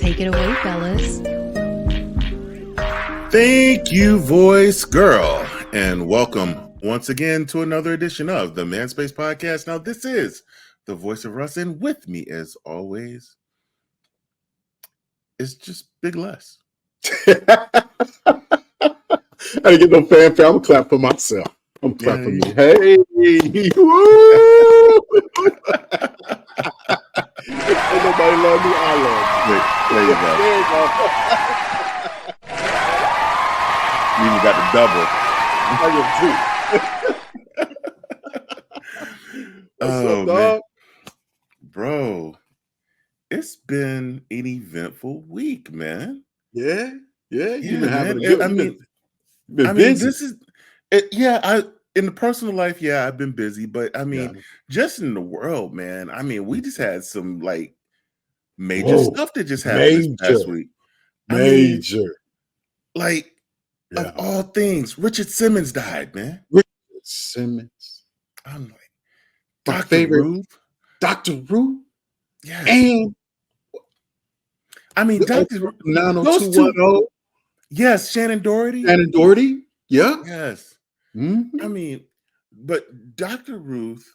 Take it away, fellas. Thank you, voice girl, and welcome once again to another edition of the Manspace Podcast. Now, this is the voice of Russ, and with me, as always, is just Big Les. I didn't get no fanfare. I'm gonna clap for myself. I'm clap for me. Hey, woo! Ain't nobody love me. I love you. There you go. There you go. You even got the double. I get two. What's up, dog? Man. Bro, it's been an eventful week, man. Yeah. You've been man. having a good. I mean, busy. this is it. Yeah, in the personal life, yeah, I've been busy, but I mean, just in the world, man. I mean, we just had some like major stuff that just happened this past week. Major. Of all things, Richard Simmons died, man. Richard Simmons. I'm like, my favorite. Dr. Ruth. Yeah. And I mean, Dr. 90210. Yes, Shannon Doherty. Yeah. Yes. Mm-hmm. I mean, but Dr. Ruth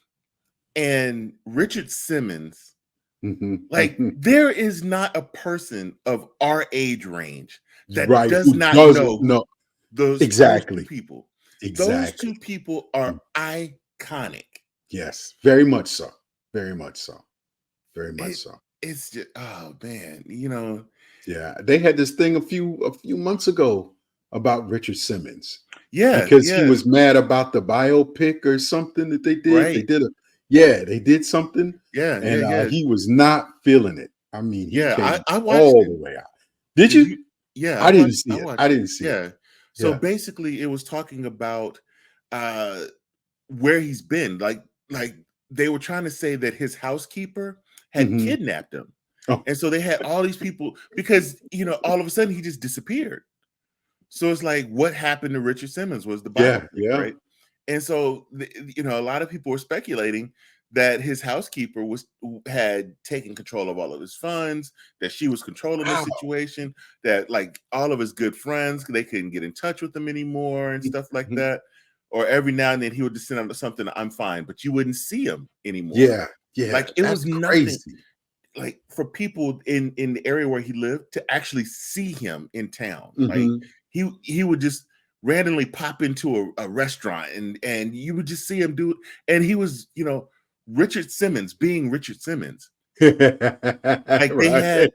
and Richard Simmons, there is not a person of our age range that does not know those two people. Exactly. Those two people are iconic. Yes, very much so. It's just, oh man, Yeah, they had this thing a few months ago about Richard Simmons. Yeah, because he was mad about the biopic or something that they did. Right. They did something. Yeah, he was not feeling it. I mean, he came I watched all it. the way out. Did you? Yeah, I didn't see it. I didn't see it. Yeah. So basically, it was talking about where he's been. Like they were trying to say that his housekeeper had kidnapped him. Oh. And so they had all these people because, all of a sudden he just disappeared. So it's like, what happened to Richard Simmons was the biopic, right? And so, a lot of people were speculating that his housekeeper had taken control of all of his funds, that she was controlling the situation, that like all of his good friends, they couldn't get in touch with him anymore and stuff like that. Or every now and then he would just send out something, I'm fine, but you wouldn't see him anymore. Yeah. Like it was nothing. Like for people in the area where he lived to actually see him in town. Like he would just randomly pop into a restaurant and you would just see him do it. And he was, Richard Simmons being Richard Simmons. Like they had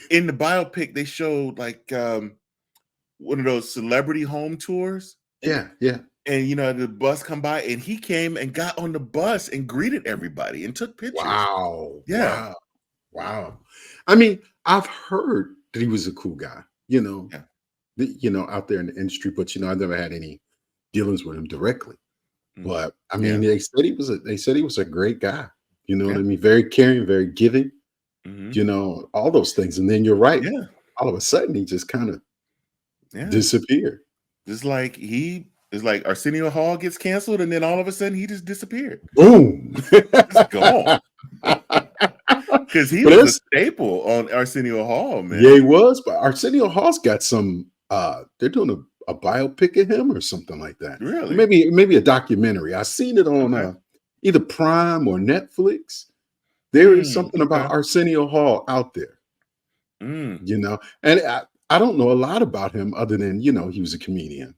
in the biopic, they showed like one of those celebrity home tours. Yeah. And the bus come by and he came and got on the bus and greeted everybody and took pictures. Wow. Yeah. Wow. I mean, I've heard that he was a cool guy, out there in the industry, but I've never had any dealings with him directly. But I mean, they said he was a great guy. You know what I mean? Very caring, very giving, all those things. And then you're right. Yeah. All of a sudden he just kind of disappeared. It's like Arsenio Hall gets canceled and then all of a sudden he just disappeared. Boom. It's gone. Because he was a staple on Arsenio Hall, man. Yeah, he was. But Arsenio Hall's got some they're doing a biopic of him or something like that. Really? Maybe a documentary. I seen it on either Prime or Netflix. There is something about Arsenio Hall out there. And I don't know a lot about him other than he was a comedian.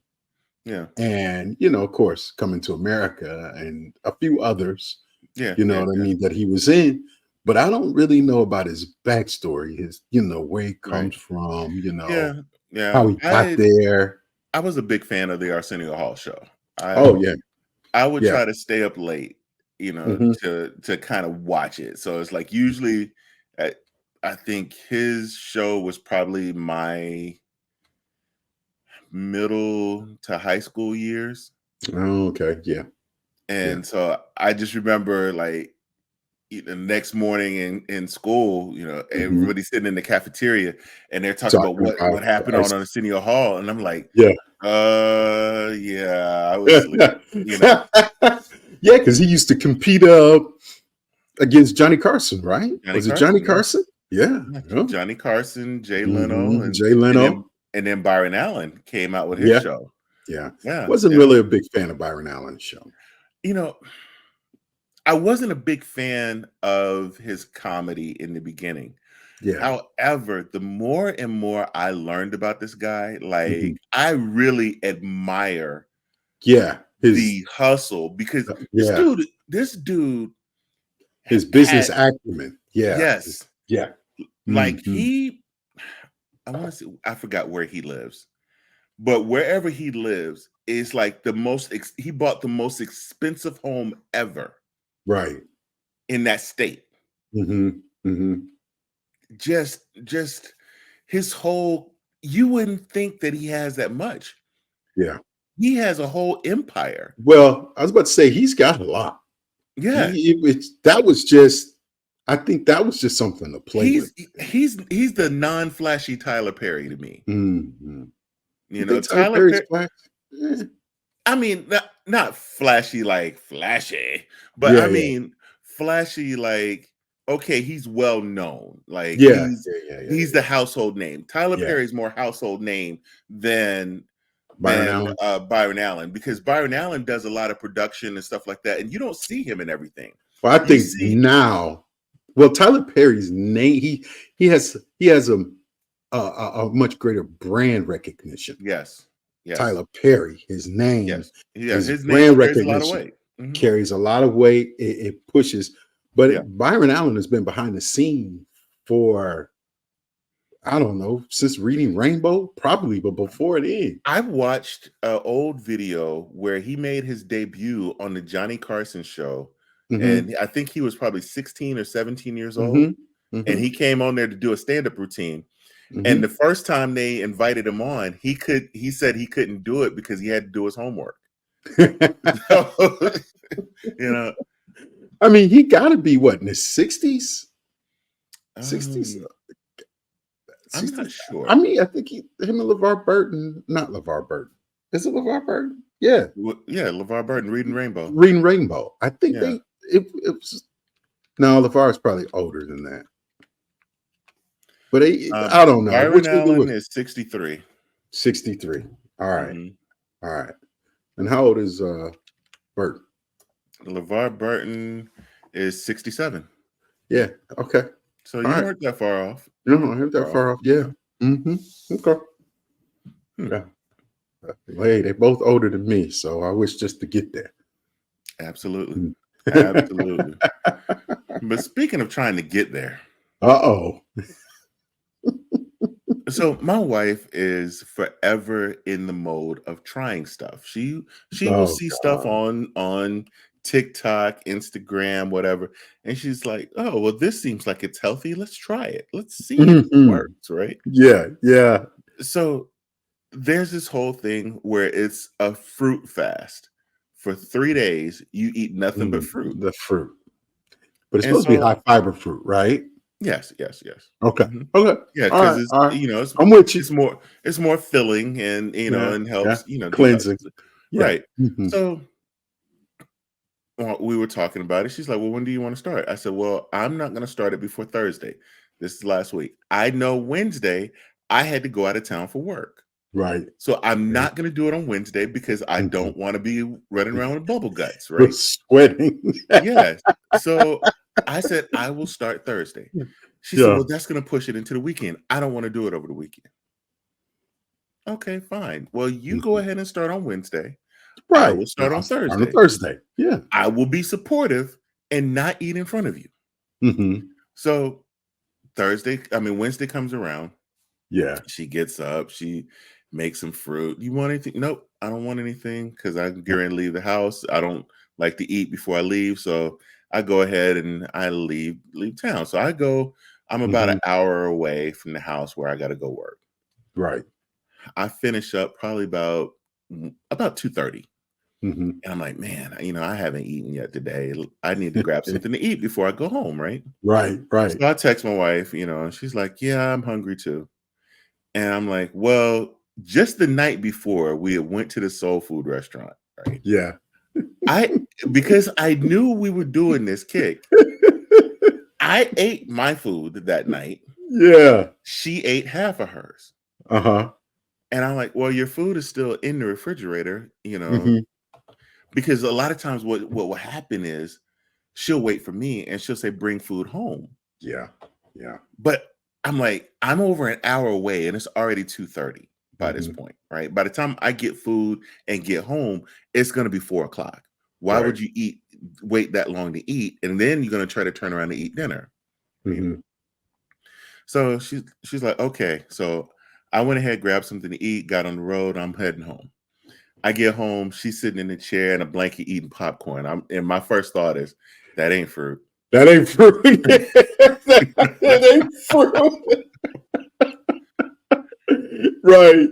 Yeah. And of course, Coming to America and a few others. Yeah. What I mean, that he was in. But I don't really know about his backstory, his, where he comes from, how he got there. I was a big fan of the Arsenio Hall show. I would try to stay up late, to kind of watch it. So it's like usually I think his show was probably my middle to high school years. Oh, okay. Yeah. And so I just remember like the next morning in school, everybody sitting in the cafeteria and they're talking about what happened on Arsenio Hall. And I'm like, I was, yeah, because he used to compete against Johnny Carson, right? Was it Johnny Carson? Yeah. Yeah. Johnny Carson, Jay Leno, Jay and then Leno. and then Byron Allen came out with his Yeah. show. Yeah. Yeah, Wasn't yeah. really a big fan of Byron Allen's show. You know, I wasn't a big fan of his comedy in the beginning. Yeah. However, the more and more I learned about this guy, Mhm. like I really admire Yeah. the hustle because Yeah. this dude His business had acumen. Yeah. yes, Yeah. like Mhm. I want to say I forgot where he lives, but wherever he lives is like he bought the most expensive home ever Right. in that state. Mhm. Mhm. Just his whole you wouldn't think that he has that much. Yeah. He has a whole empire. Well, I was about to say he's got a lot. Yeah. That was just I think that was just something to play with. He's the non-flashy Tyler Perry to me. Mhm. You You know, think Tyler Tyler Perry's Perry, black? Eh. I mean, not flashy like flashy, but Yeah, I yeah. mean flashy like okay, he's well known. Like Yeah. Yeah, yeah, yeah, he's the household name. Tyler yeah. Perry's more household name than Byron Allen? Byron Allen because Byron Allen does a lot of production and stuff like that, and you don't see him in everything. Well, I You think see, now, well, Tyler Perry's name, he has a much greater brand recognition. yes, yes, Tyler Perry, his name, yes, yeah. his His name brand carries a lot of recognition weight. Mhm. carries a lot of weight. It pushes, Yeah, but Byron Allen has been behind the scene for I don't know since Reading Rainbow, probably, but before then. I've watched an old video where he made his debut on the Johnny Carson show, Hmm. and I think he was probably 16 or 17 years old, Hmm. and Hmm. he came on there to do a stand-up routine. And the Hmm. first time they invited him on, he said he couldn't do it because he had to do his homework. So, you know, I mean, he got to be what in his 60s, 60s, um, I'm not 60s. I sure. mean, I think him and LeVar Burton, not LeVar Burton. Is it LeVar Burton? Yeah, Yeah, LeVar Burton, Reading Rainbow. Reading Rainbow. I think Yeah. it was no, LeVar is probably older than that. But I don't know. Byron Which one Allen was is 63. 63? All right. Mhm. All right. And how old is Burton? LeVar Burton is 67. Yeah. Okay. So All you right. weren't that far off. No, I heard that far off. Yeah. Yeah. Mm-hmm. Okay. Hmm. Yeah. Well, hey, they're both older than me, so I wish just to get there. Absolutely. Mm. Absolutely. But speaking of trying to get there, Uh-oh. so my wife is forever in the mode of trying stuff. She will Oh see stuff God. on TikTok, Instagram, whatever, and she's like, "Oh, well, this seems like it's healthy. Let's try it. Let's see if it Mhm. works." Right. Yeah, yeah. So there's this whole thing where it's a fruit fast. For 3 days, you eat nothing but fruit. The fruit. But it's And supposed to be so high fiber fruit, right? yes, yes, yes. Okay. Mhm. Okay. Yeah, All because right. it's All right. you know, I'm with you. it's more filling and Yeah. and Yeah. helps, detox. Cleansing. Yeah. Right. Mhm. So we were talking about it. She's like, "Well, when do you want to start?" I said, "Well, I'm not gonna start it before Thursday. This is last week. I know Wednesday I had to go out of town for work. Right. So I'm Yeah. not gonna do it on Wednesday because I Mhm. don't want to be running around with bubble guts, We're right?" sweating. Yes. So I said, I will start Thursday. She said, Yeah. well, that's going to push it into the weekend. I don't want to do it over the weekend. Okay, fine. Well, you go Mhm. ahead and start on Wednesday. I Right. will And start I'll on start on Thursday. Thursday. Yeah. I will be supportive and not eat in front of you. Mhm. So Wednesday comes around. Yeah. She gets up, she makes some fruit. You want anything? Nope, I don't want anything because I'm getting ready to leave the house. I don't like to eat before I leave. So I go ahead and I leave town. So I'm about an Mhm. hour away from the house where I gotta go work. Right. I finish up probably about 2:30. Mhm. And I'm like, man, I haven't eaten yet today. I need to grab something to eat before I go home, right? Right. Right. So I text my wife, and she's like, yeah, I'm hungry too. And I'm like, well, just the night before we had went to the soul food restaurant, right? Yeah. I because I knew we were doing this kick, I ate my food that night. Yeah. She ate half of hers. Uh-huh. And I'm like, well, your food is still in the refrigerator, Mhm. because a lot of times what will happen is she'll wait for me and she'll say, bring food home. Yeah. Yeah. But I'm like, I'm over an hour away and it's already 2:30 by this Mhm. point, right? By the time I get food and get home, it's gonna be 4 o'clock. Why Right. would you wait that long to eat? And then you're gonna try to turn around and eat dinner. Right? Mhm. So she's like, okay. So I went ahead, grabbed something to eat, got on the road, I'm heading home. I get home, she's sitting in a chair in a blanket eating popcorn. And my first thought is, that ain't fruit. That ain't fruit. That ain't fruit. Right.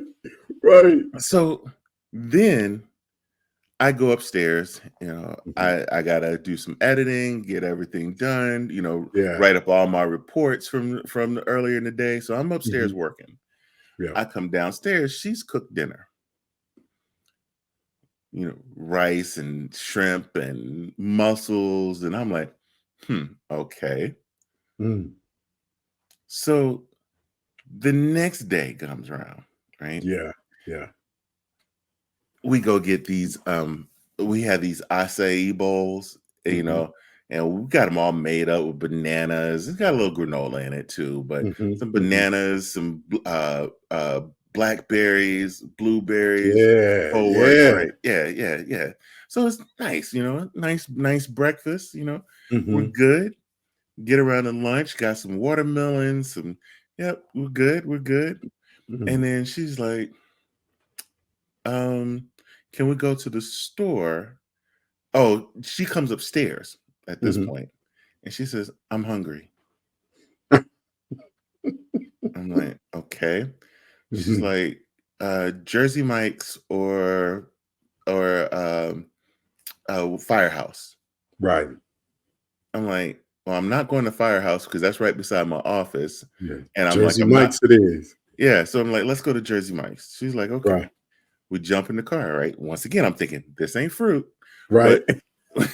Right. So then I go upstairs, Mhm. I gotta do some editing, get everything done, Yeah. write up all my reports from earlier in the day. So I'm upstairs Mhm. working. Yeah. I come downstairs, she's cooked dinner, rice and shrimp and mussels. And I'm like, okay. Mm. So the next day comes around, right? Yeah. Yeah. We go get these we had these acai bowls, Mhm. and we got them all made up with bananas. It's got a little granola in it too, but Mhm. some Mhm. bananas, some blackberries, blueberries, Yeah. forwards, Yeah. right? Yeah, yeah, yeah. So it's nice, nice breakfast, we're Mhm. good. Get around to lunch, got some watermelon, yep, we're good. And Mhm. then she's like, um, can we go to the store? Oh, she comes upstairs at this Mhm. point, and she says, I'm hungry. I'm like, okay. She's Mhm. like, Jersey Mike's or Firehouse. Right. I'm like, well, I'm not going to Firehouse because that's right beside my office. Yeah. And I'm like, Jersey I'm not. Mike's it is. Yeah. So I'm like, let's go to Jersey Mike's. She's like, okay. Right. We jump in the car, right? Once again, I'm thinking, this ain't fruit. Right. But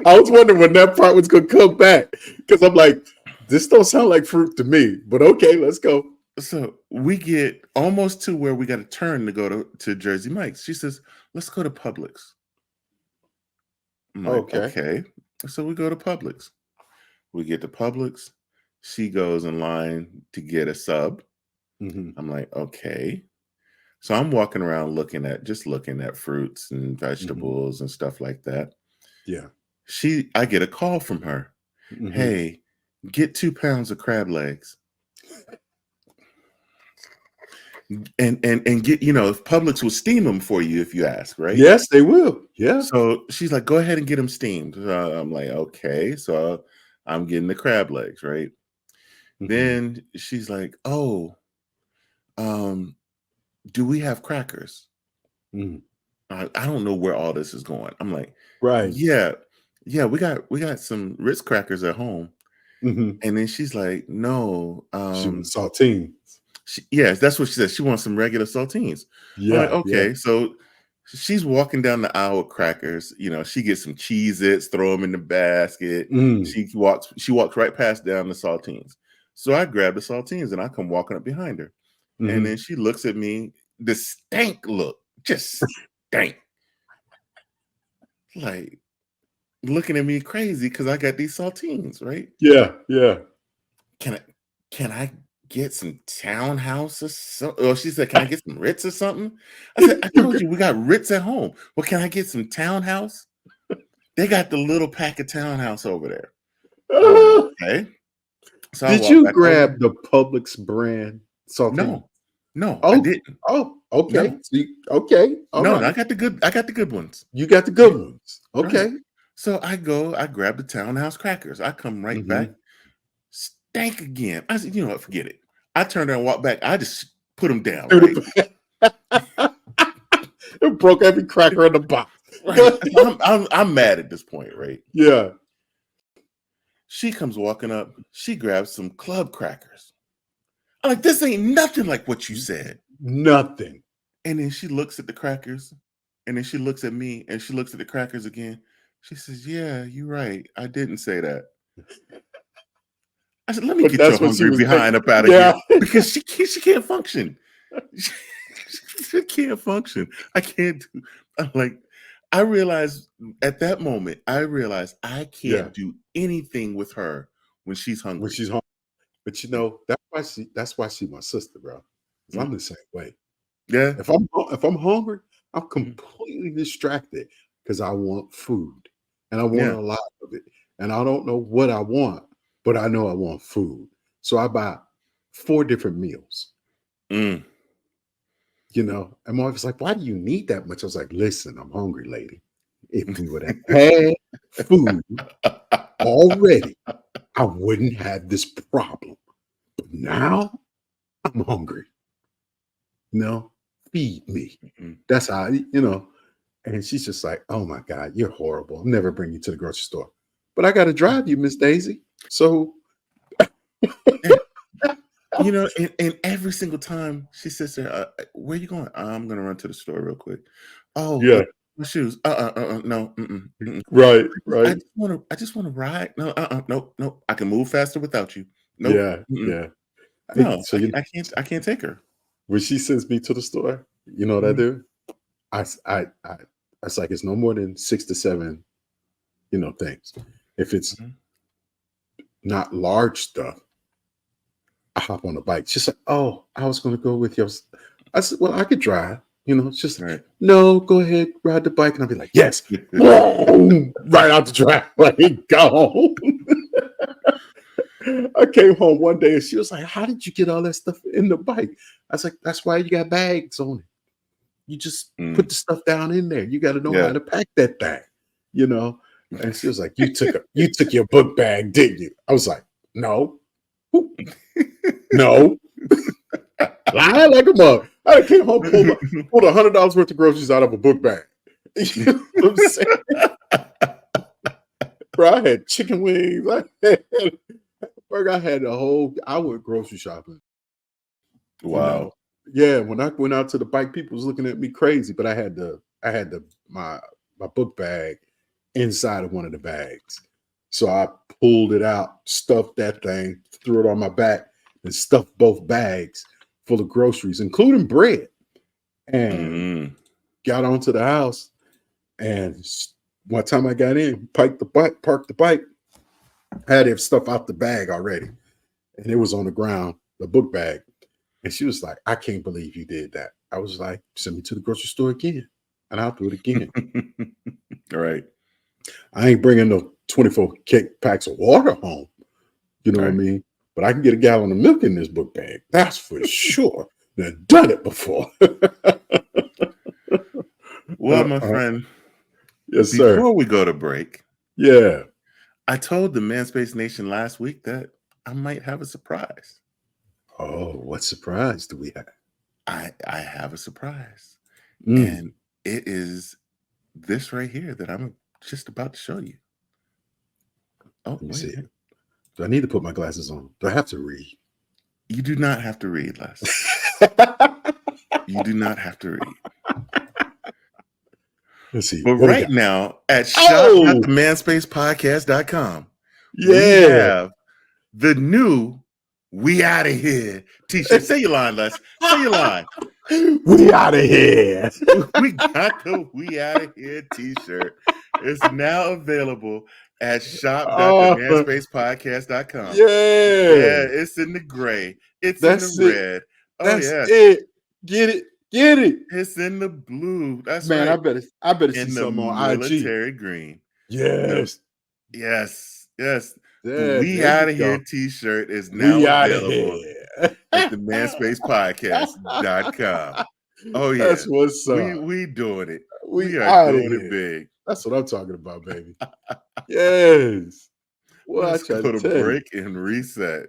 I was wondering when that part was gonna come back because I'm like, this don't sound like fruit to me. But okay, let's go. so we get almost to where we got to turn to go to Jersey Mike's. She says, let's go to Publix. I'm like, Okay. okay. So we go to Publix. We get to Publix. She goes in line to get a sub. Mhm. I'm like, okay. So I'm walking around looking at fruits and Mhm. vegetables and stuff like that. Yeah. I get a call from her. Mhm. Hey, get 2 pounds of crab legs. And get, if Publix will steam them for you if you ask, right? Yes, they will. Yeah. So she's like, go ahead and get them steamed. I'm like, okay. So I'm getting the crab legs, right? Mhm. Then she's like, oh, um, do we have crackers? Mhm. I don't know where all this is going. I'm like, Right. yeah, yeah, we got some Ritz crackers at home. Mhm. And then she's like, no, She was saltine. yes, that's what she said. She wants some regular saltines. I'm like, Yeah. Yeah. okay. So she's walking down the aisle with crackers. She gets some Cheez-Its, throw them in the basket. Mm. She walks right past down the saltines. So I grab the saltines and I come walking up behind her. And then Mhm. she looks at me, the stank look, just stank, like looking at me crazy because I got these saltines, right? Yeah. Yeah. Can I can I get some townhouse or something? Or she said, can I get some Ritz or something? I said, I You told g- you we got Ritz at home. Well, can I get some townhouse? They got the little pack of townhouse over there. I'm like, Ah! okay. So I Did walk you back over. grab the Publix brand saltine? No, no, I Oh, didn't. okay. No, See, okay. All no, right. I got the good ones. You got the good Right. ones. Right. Okay. So I grab the townhouse crackers. I come right back. Mhm. Stank again. I said, you know what, forget it. I turned around and walked back. I just put them down, Through right? the It broke every cracker in the box. Right. I'm mad at this point, right? Yeah. She comes walking up. She grabs some club crackers. I'm like, this ain't nothing like what you said. Nothing. And then she looks at the crackers, and then she looks at me, and she looks at the crackers again. She says, "Yeah, you're right. I didn't say that." I said, "Let me But get your that's what she hungry was behind thinking. up out of here Yeah. because she can't function. She can't function. I can't do." I'm like, I realized at that moment, I realized I Yeah. can't do anything with her when she's When hungry. she's home. But that's why she my sister, bro. 'Cause I'm Mm, the same way. yeah, If I'm hungry, I'm mhm, completely distracted because I want food and I want yeah, a lot of it. And I don't know what I want, but I know I want food. So I buy 4 different meals. mm, And my wife's like, "Why do you need that much?" I was like, "Listen, I'm hungry, lady. If we would have had food already, I wouldn't have this problem. But now I'm hungry. No, feed me." mhm. That's how. And she's just like, "Oh my God, you're horrible. I'll never bring you to the grocery store. But I got to drive you, Miss Daisy." So, Yeah, and every single time she sits there, "Where you going?" "I'm gonna run to the store real quick." "Oh, yeah, my shoes." No, mm-mm, mm-mm. right, I right. just wanna ride. No, nope, nope. I can move faster without you. Nope, Yeah, mm-mm. yeah. No, So, I can't take her. when she sends me to the store, you know what I Mhm, do? I it's like it's no more than 6 to 7, things. If it's mhm. not large stuff, I hop on the bike. She's like, "Oh, I was going to go with you." I said, "Well, I could drive." It's just, Right. "No, go ahead, ride the bike." And I'll be like, "Yes." Boom, right out the driveway, go. I came home one day and she was like, "How did you get all that stuff in the bike?" I was like, "That's why you got bags on it. You just put Mm, the stuff down in there. You got to know how yeah. to pack that thing, you know." And she was like, "You took your book bag, didn't you?" I was like, "No, no." Lie like a mug. I came home, pulled $100 worth of groceries out of a book bag. You know what I'm saying? Bro, I had chicken wings. I had the whole. I went grocery shopping. You know, Wow. yeah. When I went out to the bike, people was looking at me crazy, but I had my book bag inside of one of the bags. So I pulled it out, stuffed that thing, threw it on my back, and stuffed both bags full of groceries, including bread, and Mm, got onto the house. And one time I got in, parked the bike, had it stuff out the bag already, and it was on the ground, the book bag. And she was like, "I can't believe you did that." I was like, "Send me to the grocery store again, and I'll do it again." right, I ain't bringing no 24 packs of water home. You know what I right. mean? But I can get a gallon of milk in this book bag. That's for sure. I've done it before. Well, my friend, Yes, sir. before we go to break, Yeah. I told the Man Space Nation last week that I might have a surprise. Oh, what surprise do we have? I have a surprise, Mm, and it is this right here that I'm just about to show you. Oh, let me wait see a it. minute. Do I need to put my glasses on? Do I have to read? You do not have to read, Les. You do not have to read. Let's see. But What we right got? now at Oh, shop.themanspacepodcast.com, we yeah. have the new "We Outta Here" t-shirt. Say your line, Les. Say your line. We out of here. We got the "We Outta Here" t-shirt. It's now available at Oh, shop.themanspacepodcast.com. yeah. Yeah, it's in the gray. It's in the That's it. red. Oh, That's yes. it. Get it. Get it. It's in the blue. That's Man, I right. better I better see In the something on IG. military green. The Yes. Yes, yes. The Yeah, "We there you Outta Here" go. t-shirt is now We out of available here. at the manspacepodcast.com. Oh, yeah. That's what's up. We doing it. We We are out of doing it here. big. That's what I'm talking about, baby. Yes. Well, I Let's try to go to tell you. break and reset.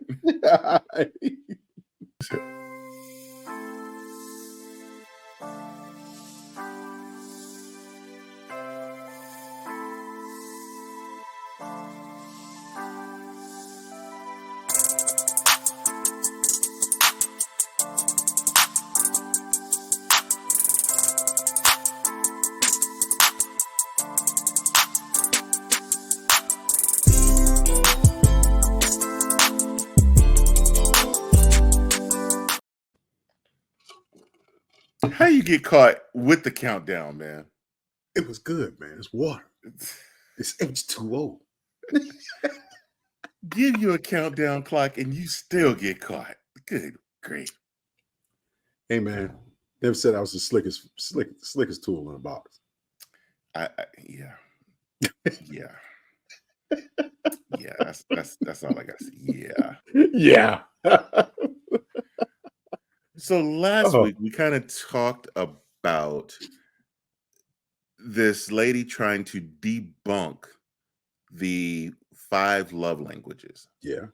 How you get caught with the countdown, man? It was good, man. It's water. It's H2O. Give you a countdown clock and you still get caught. Good grief. Hey, man. Never said I was the slickest tool in the box. Yeah. Yeah. Yeah, that's all I got to say. Yeah. Yeah. So last week we kind of talked about this lady trying to debunk the 5 love languages. Yeah.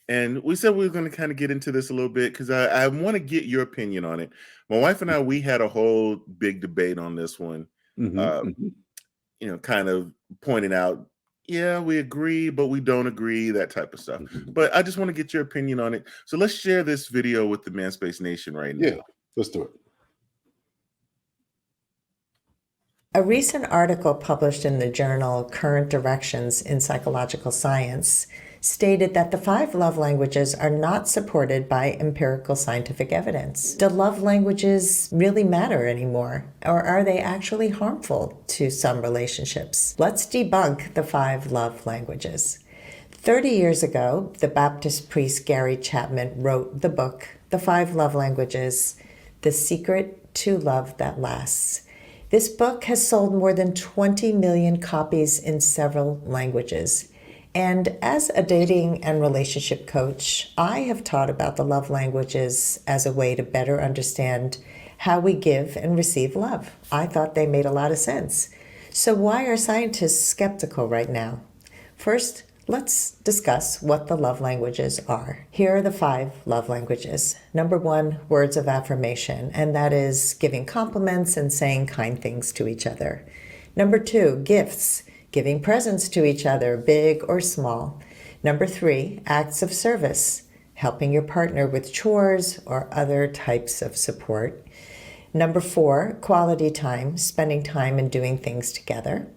And we said we were going to kind of get into this a little bit because I want to get your opinion on it. My wife and I, we had a whole big debate on this one. Kind of pointing out, yeah, we agree, but we don't agree, that type of stuff. But I just want to get your opinion on it. So let's share this video with the Manspace Nation right now. Yeah, let's do it. A recent article published in the journal Current Directions in Psychological Science stated that the 5 love languages are not supported by empirical scientific evidence. Do love languages really matter anymore? Or are they actually harmful to some relationships? Let's debunk the 5 love languages. 30 years ago, the Baptist priest Gary Chapman wrote the book, The 5 Love Languages, The Secret to Love That Lasts. This book has sold more than 20 million copies in several languages. And as a dating and relationship coach, I have taught about the love languages as a way to better understand how we give and receive love. I thought they made a lot of sense. So why are scientists skeptical right now? First, let's discuss what the love languages are. Here are the 5 love languages. Number 1, words of affirmation, and that is giving compliments and saying kind things to each other. Number 2, gifts, giving presents to each other, big or small. Number 3, acts of service, helping your partner with chores or other types of support. Number 4, quality time, spending time and doing things together.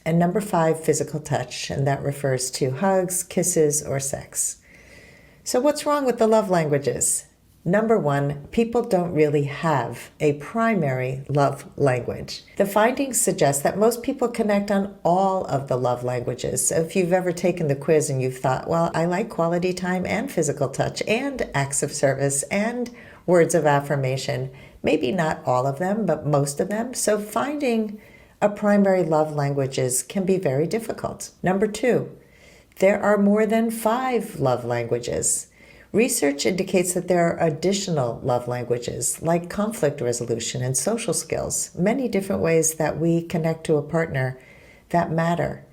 And number 5, physical touch, and that refers to hugs, kisses, or sex. So what's wrong with the love languages? Number 1, people don't really have a primary love language. The findings suggest that most people connect on all of the love languages. So if you've ever taken the quiz and you've thought, well, I like quality time and physical touch and acts of service and words of affirmation, maybe not all of them, but most of them. So finding a primary love languages can be very difficult. Number 2, there are more than 5 love languages. Research indicates that there are additional love languages like conflict resolution and social skills, many different ways that we connect to a partner that matter.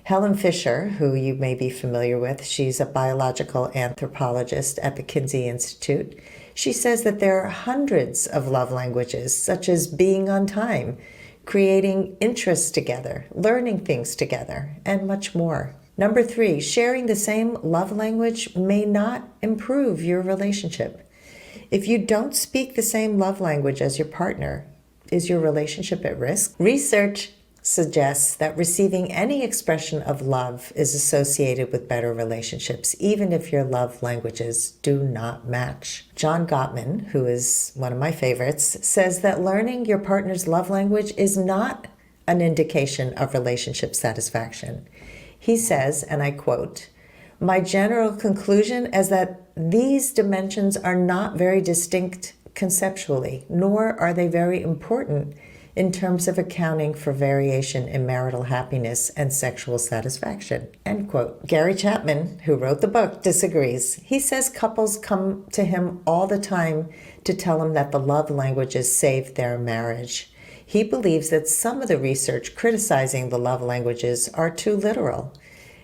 Helen Fisher, who you may be familiar with, she's a biological anthropologist at the Kinsey Institute. She says that there are hundreds of love languages, such as being on time, creating interests together, learning things together, and much more. Number 3, sharing the same love language may not improve your relationship. If you don't speak the same love language as your partner, is your relationship at risk? Research suggests that receiving any expression of love is associated with better relationships, even if your love languages do not match. John Gottman, who is one of my favorites, says that learning your partner's love language is not an indication of relationship satisfaction. He says, and I quote, "My general conclusion is that these dimensions are not very distinct conceptually, nor are they very important in terms of accounting for variation in marital happiness and sexual satisfaction," end quote. Gary Chapman, who wrote the book, disagrees. He says couples come to him all the time to tell him that the love languages saved their marriage. He believes that some of the research criticizing the love languages are too literal,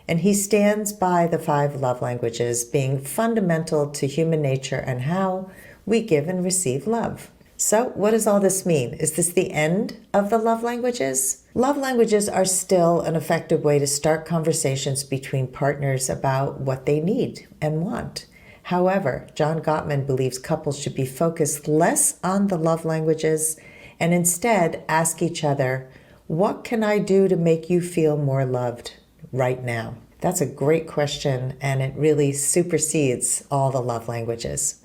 and he stands by the 5 love languages being fundamental to human nature and how we give and receive love. So what does all this mean? Is this the end of the love languages? Love languages are still an effective way to start conversations between partners about what they need and want. However, John Gottman believes couples should be focused less on the love languages and instead ask each other, what can I do to make you feel more loved right now? That's a great question, and it really supersedes all the love languages.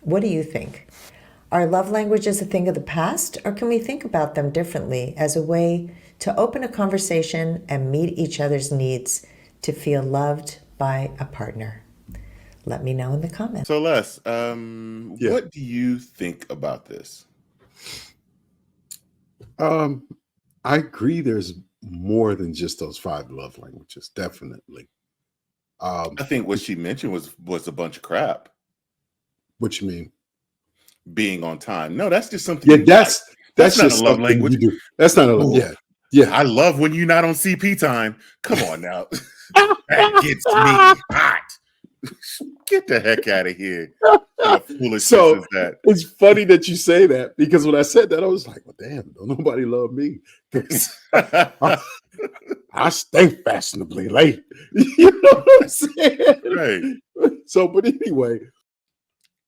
What do you think? Are love languages a thing of the past, or can we think about them differently as a way to open a conversation and meet each other's needs to feel loved by a partner? Let me know in the comments. So Les, what do you think about this? I agree there's more than just those 5 love languages, definitely. I think what she mentioned was a bunch of crap. What you mean? Being on time. No, that's just something Yeah, you that's not just a love something language. you do. That's not a love. Ooh, Yeah. I love when you're not on CP time. Come on now. That gets me hot. Get the heck out of here. What kind of foolishness So is that? it's funny that you say that, because when I said that, I was like, well, damn, don't nobody love me. 'Cause I stay fashionably late. You know what I'm saying? Right. So, but anyway,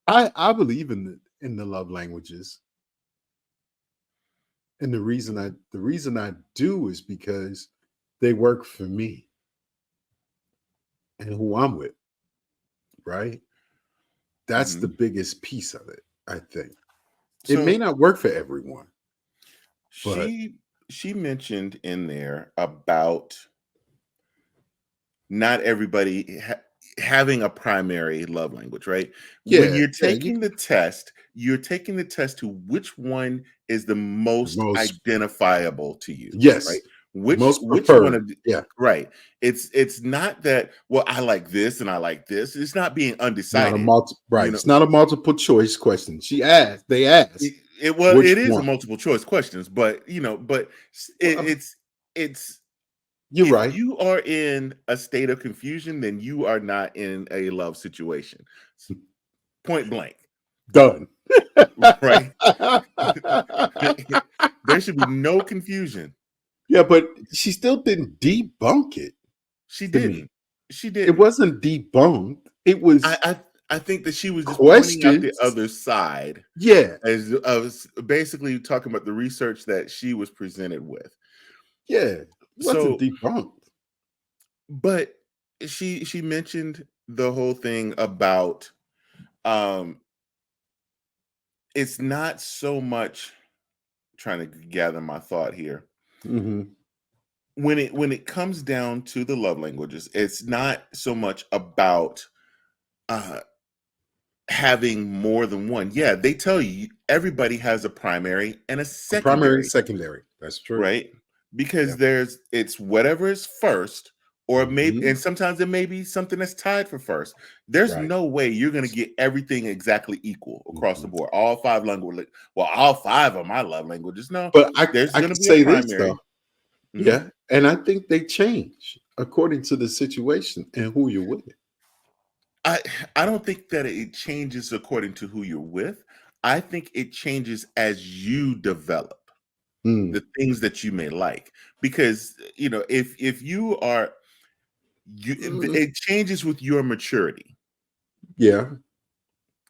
I believe in the love languages. And the reason I do is because they work for me and who I'm with, right? That's the biggest piece of it, I think. It may So not work for everyone, but she mentioned in there about not everybody having a primary love language, right? When yeah, you're taking the test, you're taking the test to which one is the the most most, identifiable to you, yes, right? Which most one preferred. of the, Yeah, right? It's not that, well, I like this and I like this. It's not being not a undecided, right. you know. It's not a multiple choice question. They asked Well, which it is a one. multiple choice questions, but Well, it's you're if right. you are in a state of confusion, then you are not in a love situation. Point blank, Done. right? There should be no confusion. Yeah, but she still didn't debunk it She to me. didn't. She It didn't. wasn't debunked. It was I think that she was just pointing out the questions. other side Yeah, as of basically talking about the research that she was presented with. yeah. It wasn't So, debunked. but she mentioned the whole thing about um it's not so much trying to gather my thought here. Hmm. When it comes down to the love languages, it's not so much about uh having more than one. Yeah, they tell you everybody has a primary and a A primary, secondary, secondary. That's true. right? Yeah. Because it's whatever is first, or maybe, Hmm. and sometimes it may be something that's tied for first. There's Right. no way you're going to get everything exactly equal across the Mhm. board. All 5 languages. Well, all 5 of my love languages. No, But there's I going to can be a say this though. primary. Mhm. Yeah. And I think they change according to the situation and who you're with. I I don't think that it changes according to who you're with. I think it changes as you develop Mm. the things that you may like, because if you are Mm, it changes with your maturity, yeah.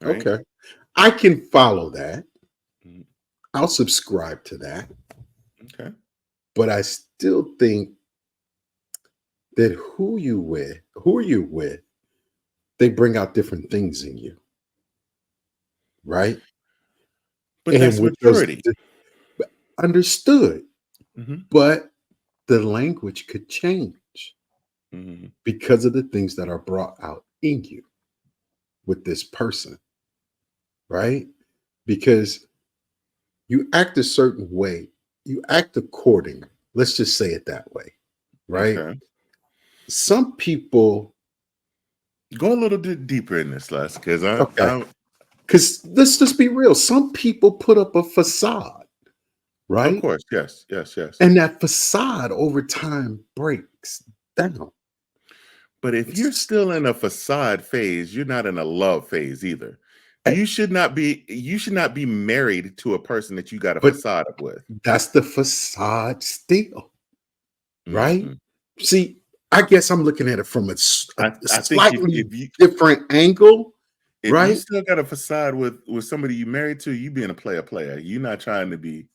right? Okay. I can follow that. Mhm. I'll subscribe to that. Okay. But I still think that who you with, they bring out different things in you, right? But And that's with those maturity. understood, Hmm. but the language could change Hmm. because of the things that are brought out in you with this person, right? Because you act a certain way, you act according. Let's just say it that way, right? Okay. Some people, Go a little bit deeper in this, Les, because okay, I because let's just be real. Some people put up a facade, of right? course, yes, yes, yes. And that facade over time breaks down. But if you're It's- still in a facade phase, you're not in a love phase either. eh, You should not be married to a person that you got a But facade up with. that's the facade still, right? Mm-mm. See, I guess I'm looking at it from a I think slightly different angle, if you right? still got a facade with somebody you married to, you being a player. You're not trying to be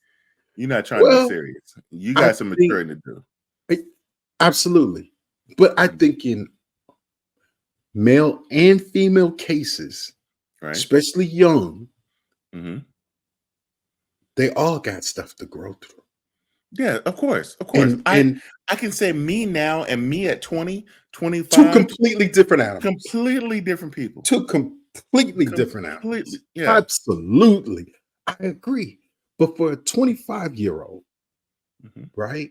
Well, serious. You I got some think maturing to do. eh, absolutely. But I think in male and female cases, Right? especially young, Hmm. they all got stuff to grow through. Yeah, of course, of course. And I can say me now and me at 20, two 25, completely different animals. completely different people. Two completely different animals. Completely, yeah. Absolutely. I agree. But for a 25-year-old, right,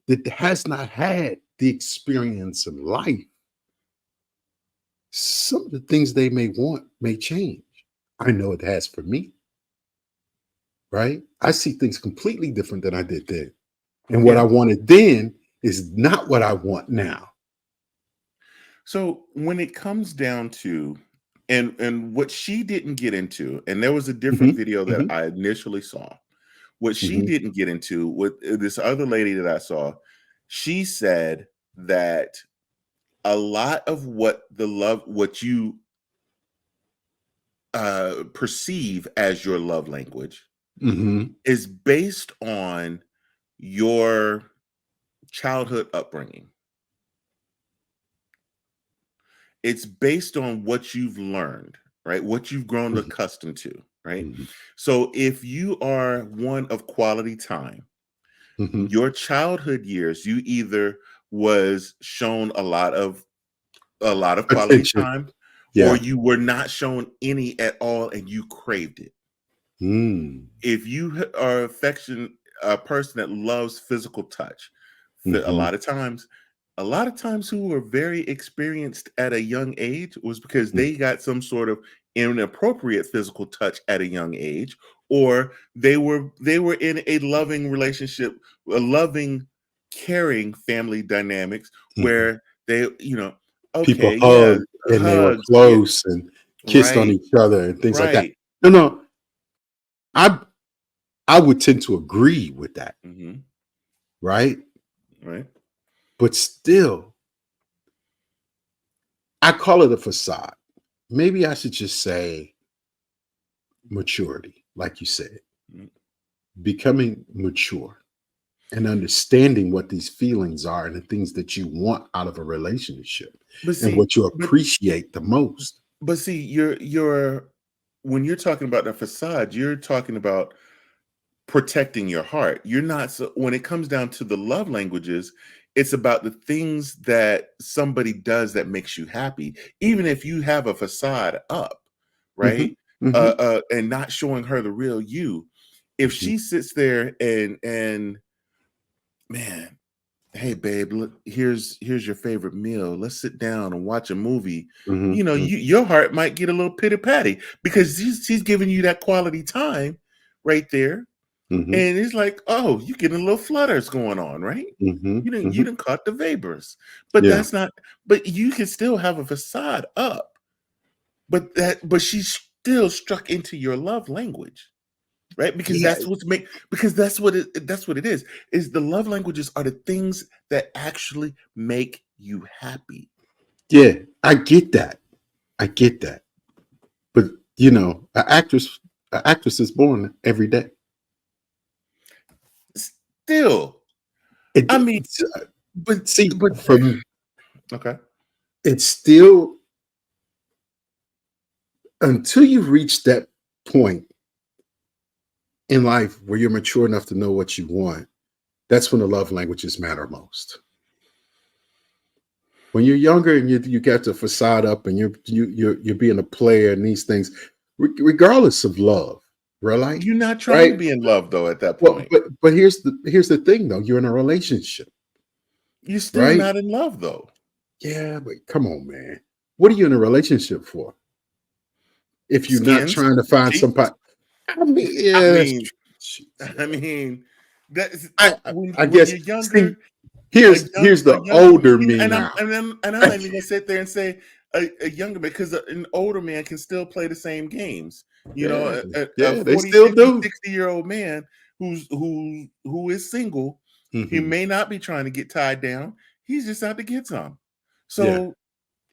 that has not had the experience of life, some of the things they may want may change. I know it has for me, right? I see things completely different than I did then. And what I wanted then is not what I want now. So when it comes down to and what she didn't get into, and there was a different video that I initially saw. What she didn't get into with this other lady that I saw, she said that a lot of what you perceive as your love language is based on your childhood upbringing. It's based on what you've learned, right? What you've grown accustomed to, right? So if you are one of quality time, your childhood years, you either was shown a lot of quality Attention. time, or Yeah. you were not shown any at all and you craved it. If you are a person that loves physical touch, a lot of times who were very experienced at a young age was because they got some sort of inappropriate physical touch at a young age, or they were in a loving relationship, a loving, caring family dynamics where they, People okay, yeah, hugged and they were hugs, yeah, close and kissed on right, each other and things like that. right, No, I would tend to agree with that, right? right. But still, I call it a facade. Maybe I should just say maturity, like you said, becoming mature and understanding what these feelings are and the things that you want out of a relationship But and see, what you appreciate the most. but see, you're when you're talking about the facade, you're talking about protecting your heart. You're not when it comes down to the love languages, it's about the things that somebody does that makes you happy, even if you have a facade up, right? And not showing her the real you. If she sits there and man, hey babe, look, here's your favorite meal. Let's sit down and watch a movie. Your heart might get a little pity patty because she's giving you that quality time right there. And it's like, oh, you getting a little flutters going on, right? You didn't caught the vapors. But Yeah. that's not, but you can still have a facade up. But she still struck into your love language. Right? Because Yeah. that's what it is the love languages are the things that actually make you happy. Yeah. I get that. I get that. But an actress is born every day. Still, I mean, But see, but from okay. it's still until you reach that point in life where you're mature enough to know what you want, that's when the love languages matter most. When you're younger and you got the facade up and you're being a player and these things, regardless of love, right? You're not trying to Right? be in love though at that Well, point. but here's the thing though. You're in a relationship, You're still right? not in love though. Yeah, but come on, man. What are you in a relationship for? If you're not Skins, trying to find cheeks. somebody, I mean, I yeah, mean, I mean, that's I when guess. you're See, younger, here's a the younger older me and now. I'm not even gonna sit there and say a younger man because an older man can still play the same games. Yeah, A yeah, they 40, still 50, do. 60-year-old man who is single, he Hmm. may not be trying to get tied down. He's just out to get some. Yeah. So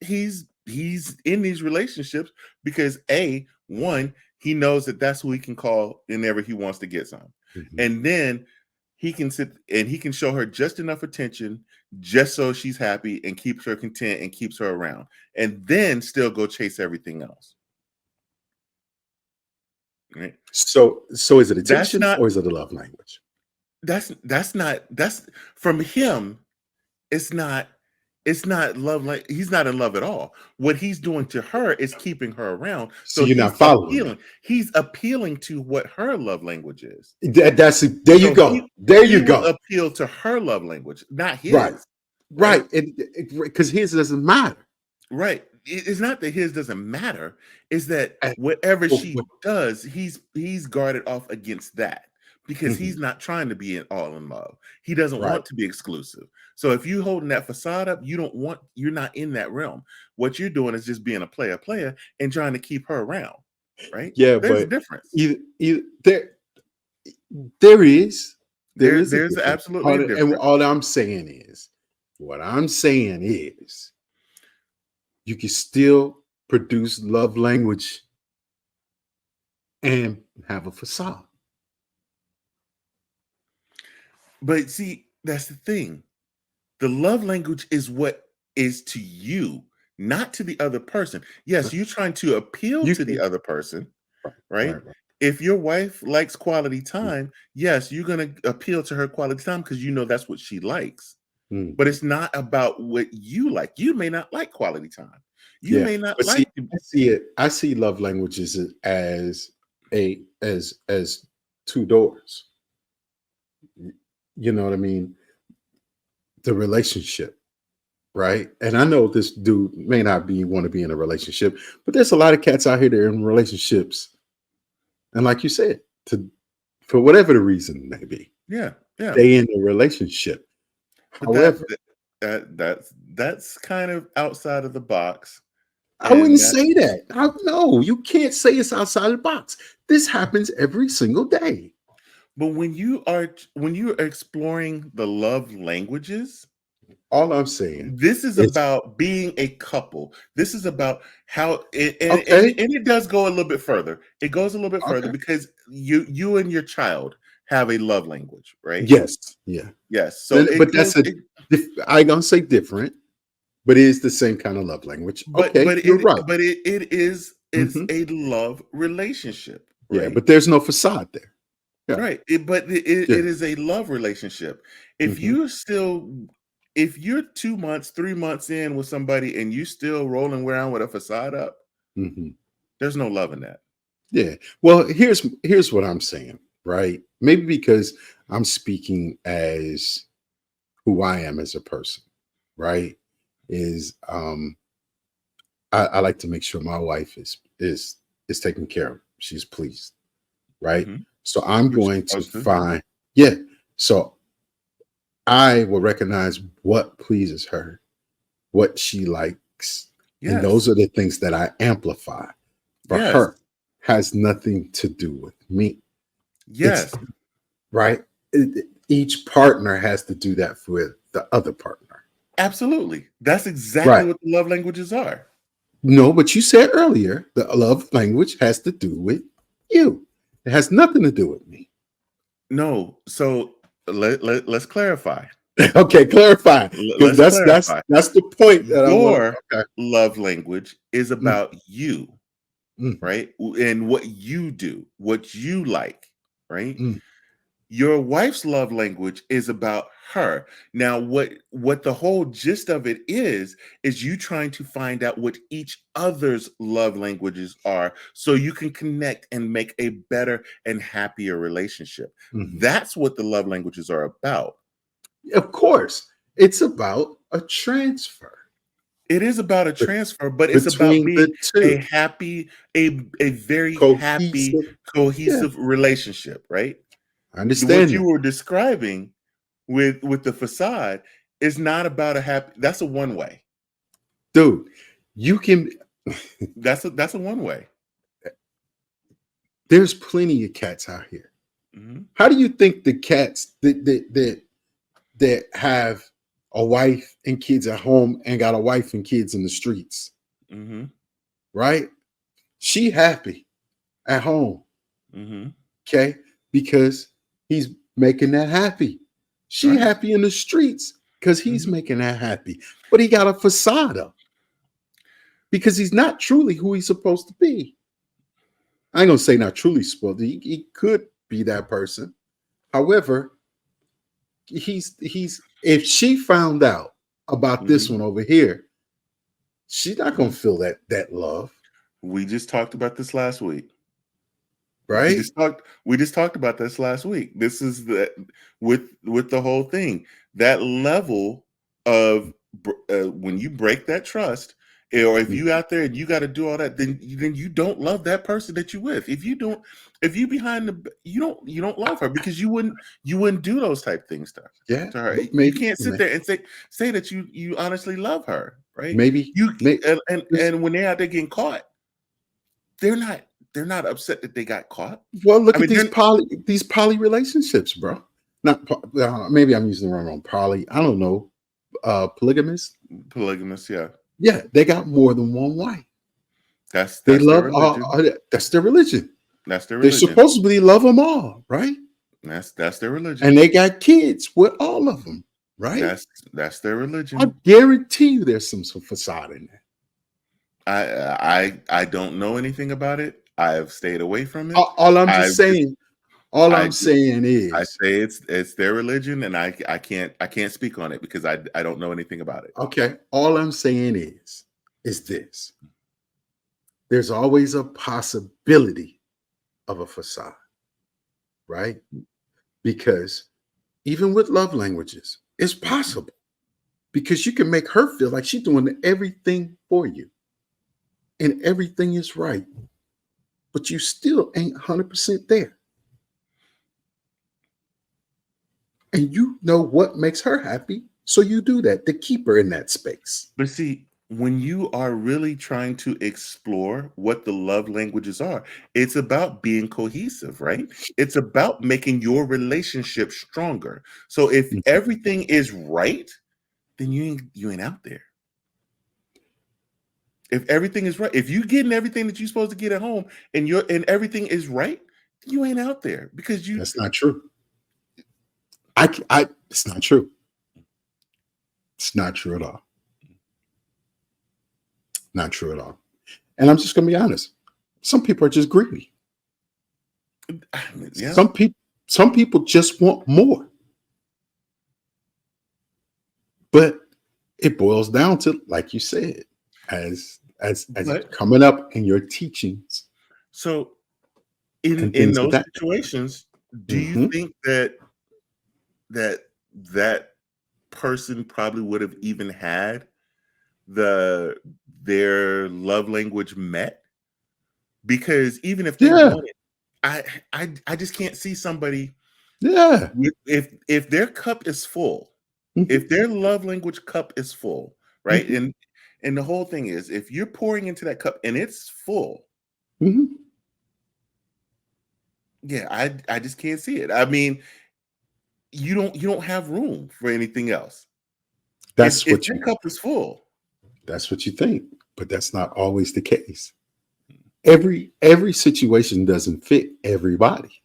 he's in these relationships because one, he knows that that's who he can call whenever he wants to get some. Hmm. And then he can sit and he can show her just enough attention just so she's happy and keeps her content and keeps her around, and then still go chase everything else. Right? So is it That's attention not or is it a love language? that's from him. It's not love, like he's not in love at all. What he's doing to her is keeping her around. So So you're not following me. He's appealing to what her love language is. That's there you So go. There he you will go. appeal to her love language, not Right. his. Right. Because his doesn't matter. Right. It's not that his doesn't matter. It's that Uh, whatever oh, she does, he's guarded off against that because he's mhm. not trying to be all in love. He doesn't Right. want to be exclusive. So if you holding that facade up, you're not in that realm. What you're doing is just being a player and trying to keep her around. Right? Yeah, There's a but difference. there is a There's difference. absolutely a And difference. all I'm saying is, what I'm saying is, you can still produce love language and have a facade. But see, that's the thing. The love language is what is to you, not to the other person. Yes, you're trying to appeal You to the can other person, right, right? right. If your wife likes quality Mm, time, yes, you're going to appeal to her quality time because you know that's what she likes. But mhm. it's not about what you like. You may not like quality time. You Yeah, may not but see, like to, I see love languages as as two doors. You know what I mean? The relationship, right? And I know this dude may not want to be in a relationship, but there's a lot of cats out here that are in relationships, and like you said, for whatever the reason may be, yeah, yeah. they in a relationship. But that, However, that's kind of outside of the box. I And wouldn't that say that. No, you can't say it's outside the box. This happens every single day. but when you are exploring the love languages, All I'm saying this is is about being a couple. This is about how okay, and it does go a little bit further. It goes a little bit further okay. because you and your child have a love language, right? Yes, yeah. Yes. So But that's I don't say different, but it is the same kind of love language. Okay, you're right. it is Mhm. a love relationship, Yeah, right? but there's no facade there. Yeah, Right. yeah. It is a love relationship. If Mhm, you're still if you're 2 months, 3 months in with somebody and you still rolling around with a facade up, mhm. there's no love in that. Yeah. Well, here's what I'm saying, right? Maybe because I'm speaking as who I am as a person, right? Is I like to make sure my wife is taken care of. She's pleased, right? Mhm. So I'm Which going you're to supposed to. find, yeah. So I will recognize what pleases her, what she likes, and those Yes. are the things that I amplify for Yes. her. Has nothing to do with me. It's Yes. right. Each partner has to do that for the other partner. Absolutely. That's exactly Right. what the love languages are. No, but you said earlier the love language has to do with you. It has nothing to do with me. No. So let's clarify. Okay, clarify because Let's clarify. that's the point that I want Your to. Okay. love language is Mm, about you, mhm, right? And what you do, what you like, right? mm. Your wife's love language is about her. Now, what the whole gist of it is you trying to find out what each other's love languages are so you can connect and make a better and happier relationship. Mhm. That's what the love languages are about. Of course, it's about a transfer It is about a be- transfer, but it's about between the being a two, happy, a very happy, cohesive. Yeah, cohesive relationship, right? I What understand you that, were describing with the facade is not about a happy, that's a one way. dude. You can. That's a one way. There's plenty of cats out here. Hmm. How do you think the cats that have a wife and kids at home and got a wife and kids in the streets, Hmm. right? She happy at home, Hmm. okay? Because he's making that happy. She Right. happy in the streets because he's Hmm. making that happy. But he got a facade up because he's not truly who he's supposed to be. I ain't gonna say not truly spoiled. He could be that person. However, he's if she found out about this Mhm. one over here, she's not gonna Mhm. feel that love, We just talked about this last week. right? We just talked about this last week. This is the with the whole thing. That level of when you break that trust, or if Mm, you out there and you got to do all that, then you don't love that person that you with. If you behind the, you don't love her, because you wouldn't do those type things yeah, to her. but You can't sit there and say that you honestly love her, right? maybe, You maybe and when they're out there getting caught, they're not they're not upset that they got caught. well, look I at mean, they're these poly relationships, bro. Not maybe I'm using the wrong poly. I don't know. Polygamous. polygamous, yeah. Yeah, they got more than one wife. They That's their love religion. that's their religion. That's their They religion. supposedly love them all, right? That's their religion. And they got kids with all of them, right? That's their I religion. guarantee you there's some facade in there. I don't know anything about it. I've stayed away from it. All I'm just I've just saying, all I I'm just saying I is, say it's their religion, and I can't speak on it because I don't know anything about it. okay, all I'm saying is this. There's always a possibility of a facade, right? Because even with love languages, it's possible because you can make her feel like she's doing everything for you and everything is right, but you still ain't 100% there. And you know what makes her happy. So you do that to keep her in that space. But see, when you are really trying to explore what the love languages are, it's about being cohesive, right? It's about making your relationship stronger. So if Mm. everything is right, then you ain't out there. If everything is right, if you getting everything that you're supposed to get at home, and everything is right, you ain't out there because you That's not true. It's not true. It's not true at all. Not true at all. And I'm just going to be honest. Some people are just greedy. yeah. Some people just want more. But it boils down to, like you said, as But coming up in your teachings so and in things of those that. situations, do you Hmm. think that that person probably would have even had the their love language met? Because even if they Yeah, wanted, I just can't see somebody yeah. if their cup is full, if Hmm. their love language cup is full, right? Hmm. And the whole thing is, if you're pouring into that cup and it's full, Hmm. yeah, I just can't see it. I mean, you don't have room for anything else. That's If what your you cup is full, that's what you think, but that's not always the case. Every situation doesn't fit everybody,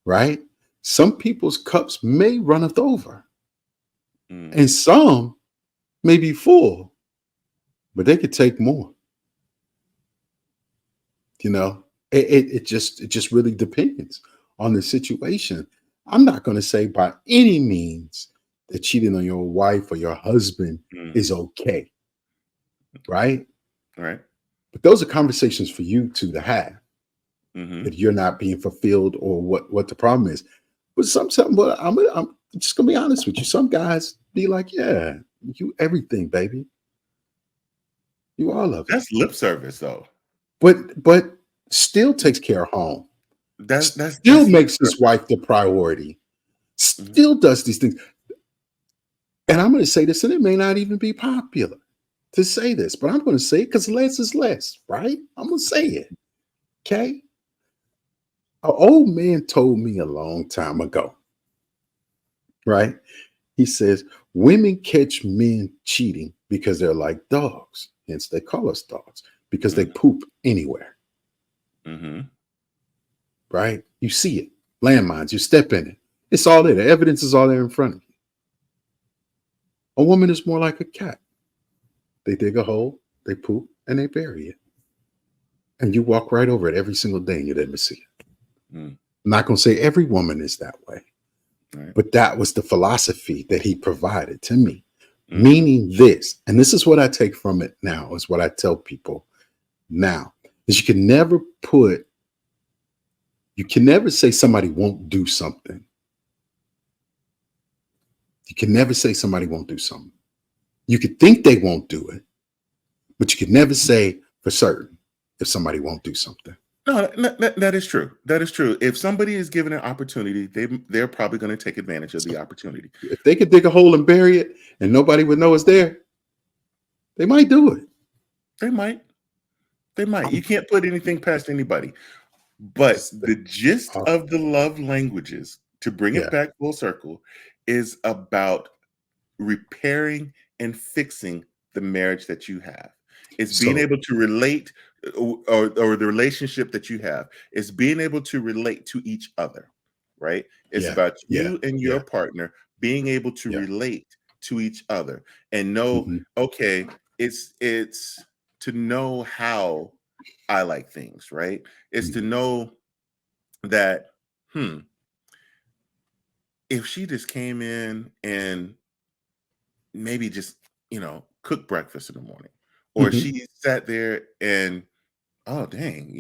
right? Some people's cups may runneth over, mm, and some may be full, but they could take more. You know, it just really depends on the situation. I'm not going to say by any means that cheating on your wife or your husband is mhm, okay, right? right? But those are conversations for you two to have Hmm. if you're not being fulfilled or what the problem is. But but I'm just gonna be honest with you. Some guys be like, yeah, you everything, baby. You all of it. That's lip service, though. But still takes care of home. Still That's lip makes his service. wife the priority. Mhm. Still does these things. And I'm gonna say this, and it may not even be popular to say this, but I'm gonna say it because less is less, right? I'm gonna say it. Okay. An old man told me a long time ago, right? He says, women catch men cheating because they're like dogs. Hence, they call us dogs because they Mhm. poop anywhere, Mhm. right? You see it. Landmines, you step in it. It's all there. The evidence is all there in front of you. A woman is more like a cat. They dig a hole, they poop, and they bury it. and you walk right over it every single day and you didn't see it. Mm. I'm not going to say every woman is that way, Right. but that was the philosophy that he provided to me. Mm-hmm. Meaning this, and this is what I take from it now, is what I tell people now, is you can never say somebody won't do something. You can never say somebody won't do something. You could think they won't do it, but you can never say for certain if somebody won't do something. No, that is true. That is true. If somebody is given an opportunity, they're probably going to take advantage of the opportunity. If they could dig a hole and bury it and nobody would know it's there, they might do it. They might. They might. You can't put anything past anybody. But the gist of the love languages, to bring it back full circle, is about repairing and fixing the marriage that you have. It's being able to relate, or the relationship that you have. It's being able to relate to each other, right? It's about you and your partner being able to relate to each other and know, okay, it's to know how I like things, right? It's to know that, if she just came in and maybe just, cook breakfast in the morning, or she sat there and, oh, dang,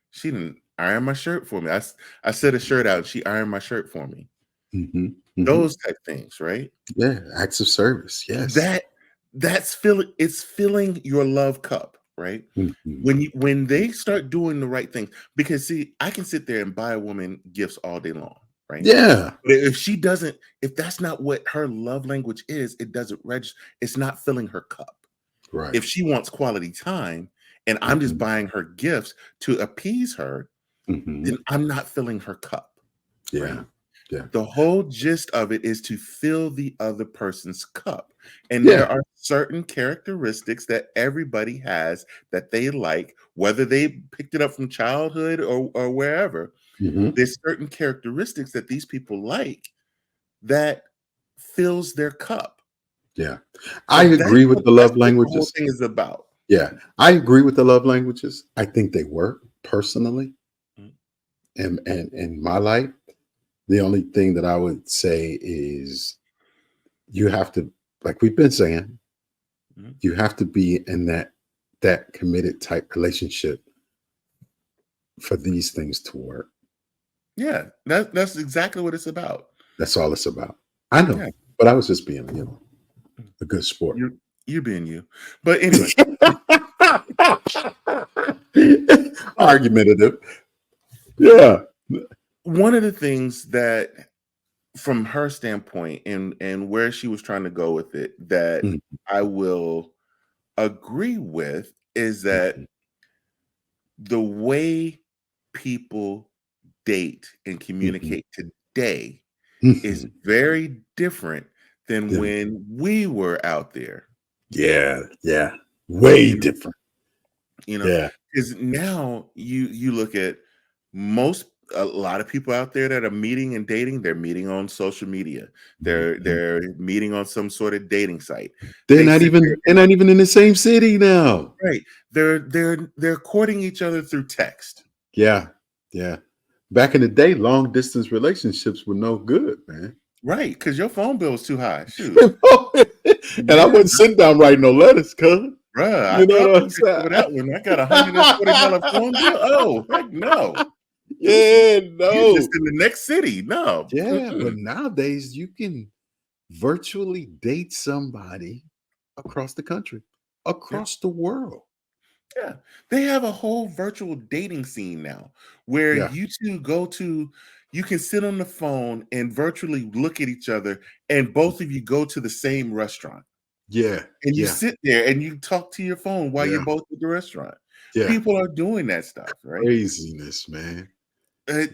she didn't iron my shirt for me. I set a shirt out and she ironed my shirt for me. Those type things, right? Yeah, acts of service. Yes. It's filling your love cup, right? When they start doing the right thing, because see, I can sit there and buy a woman gifts all day long, right? Yeah. But if that's not what her love language is, it doesn't register. It's not filling her cup. Right. If she wants quality time and I'm just buying her gifts to appease her, then I'm not filling her cup. Yeah. Right? Yeah. The whole gist of it is to fill the other person's cup. And there are certain characteristics that everybody has that they like, whether they picked it up from childhood or wherever. There's certain characteristics that these people like that fills their cup. Yeah. I agree with the love languages. The whole thing is about. Yeah. I agree with the love languages. I think they work personally. And in my life, the only thing that I would say is you have to, like we've been saying, you have to be in that committed type relationship for these things to work. Yeah, that's exactly what it's about. That's all it's about. I know, but I was just being, a good sport. You're being you. But anyway. Argumentative. Yeah. One of the things that, from her standpoint and where she was trying to go with it, that I will agree with, is that the way people date and communicate today is very different than when we were out there. Yeah. Way different. Because now you look at a lot of people out there that are meeting and dating, they're meeting on social media. They're meeting on some sort of dating site. They're not even in the same city now. Right. They're courting each other through text. Yeah. Back in the day, long distance relationships were no good, man. Right, because your phone bill is too high. Shoot. And I wasn't sitting down writing no letters, cuz. Bruh, you know what I'm saying? That one, I got $140 phone bill. Oh, heck no. Yeah, no. You're just in the next city. No. Yeah, but nowadays you can virtually date somebody across the country, across the world. Yeah, they have a whole virtual dating scene now where you two you can sit on the phone and virtually look at each other, and both of you go to the same restaurant. Yeah. And you sit there and you talk to your phone while you're both at the restaurant. Yeah. People are doing that stuff, right? Craziness, man. Or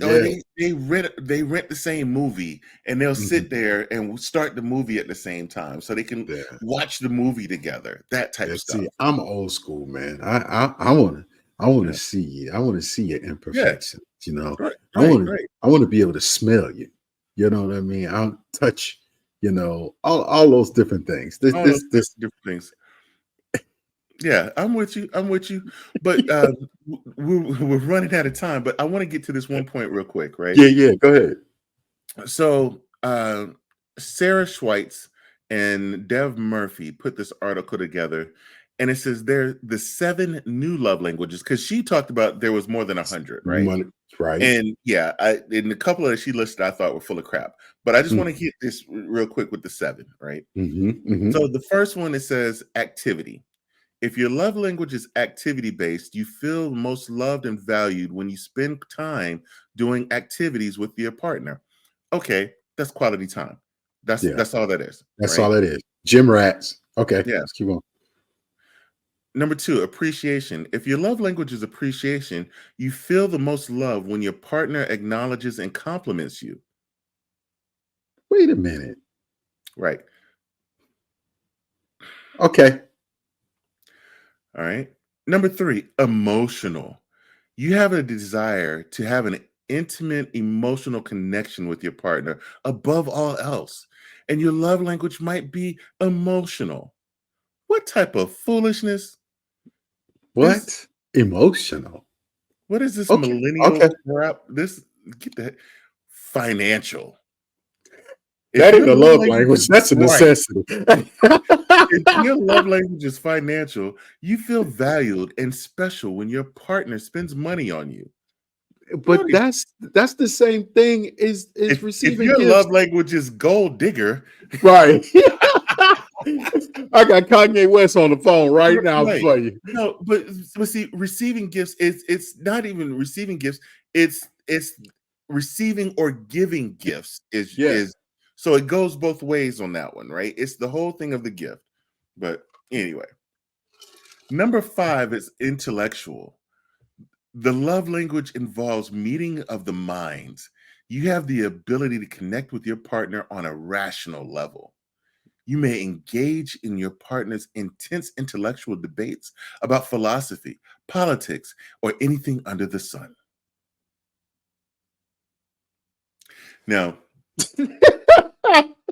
they rent the same movie, and they'll sit there and start the movie at the same time so they can watch the movie together. That type of stuff. See, I'm old school, man. I want to see you. I want to see your imperfections. Right, I want to be able to smell you. You know what I mean? I'll touch. All those different things. This different things. Yeah, I'm with you. I'm with you. But we're running out of time. But I want to get to this one point real quick, right? Yeah. Go ahead. So Sarah Schweitz and Dev Murphy put this article together, and it says they're the 7 new love languages, because she talked about there was more than 100, right? Right. And yeah, in a couple of that she listed, I thought were full of crap. But I just want to hit this real quick with the 7, right? So the first one, it says activity. If your love language is activity-based, you feel most loved and valued when you spend time doing activities with your partner. Okay, that's quality time. That's all that is. That's all it is. Gym rats. Okay, yeah. let's keep on. Number 2, appreciation. If your love language is appreciation, you feel the most love when your partner acknowledges and compliments you. Wait a minute. Right. Okay. All right. Number 3, emotional. You have a desire to have an intimate emotional connection with your partner above all else, and your love language might be emotional. What type of foolishness? What? Emotional? What is this millennial crap? Get that financial. That ain't a love language. That's a necessity. If your love language is financial, you feel valued and special when your partner spends money on you. But that's the same thing as receiving gifts. If your gifts. love language is gold digger, right? I got Kanye West on the phone right now for you. No, but see, receiving gifts it's not even receiving gifts. It's receiving or giving gifts is so it goes both ways on that one, right? It's the whole thing of the gift. But anyway, number 5 is intellectual. The love language involves meeting of the minds. You have the ability to connect with your partner on a rational level. You may engage in your partner's intense intellectual debates about philosophy, politics, or anything under the sun. Now,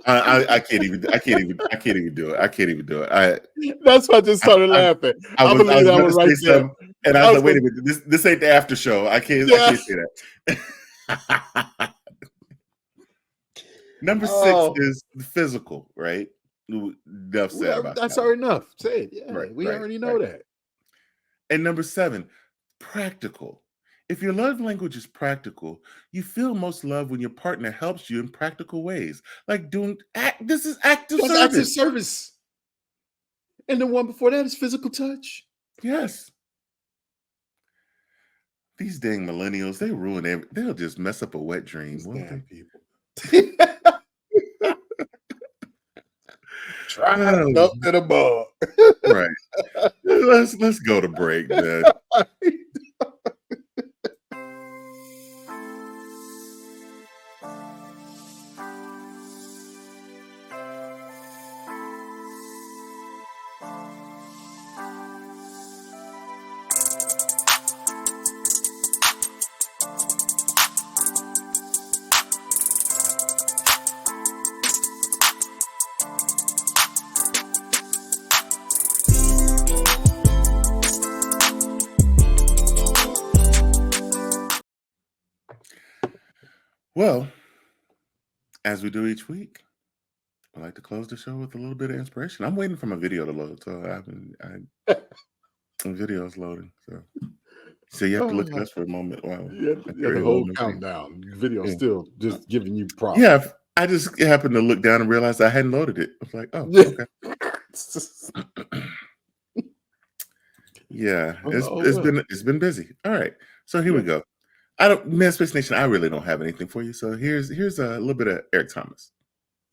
I can't even do it. I can't even do it. That's why I just started laughing. I believe that one right there. And I was like, wait a minute, this ain't the after show. I can't say that. Number 6 is the physical, right? Enough said about that's already enough. Say it. Yeah, we already know that. And number 7, practical. If your love language is practical, you feel most love when your partner helps you in practical ways, like doing this is active service. Active service. And the one before that is physical touch. Yes. These dang millennials, they ruin everything. They'll just mess up a wet dream. Damn people. Trying up to the bar. Right. Let's go to break, man. Well, as we do each week, I like to close the show with a little bit of inspiration. I'm waiting for my video to load, so the video's loading. So you have to look at us for a moment while the whole countdown. The video's still just giving you props. Yeah, I just happened to look down and realize I hadn't loaded it. I was like, oh, okay. Yeah, it's been busy. All right, so here we go. Man, Space Nation, I really don't have anything for you. So here's a little bit of Eric Thomas.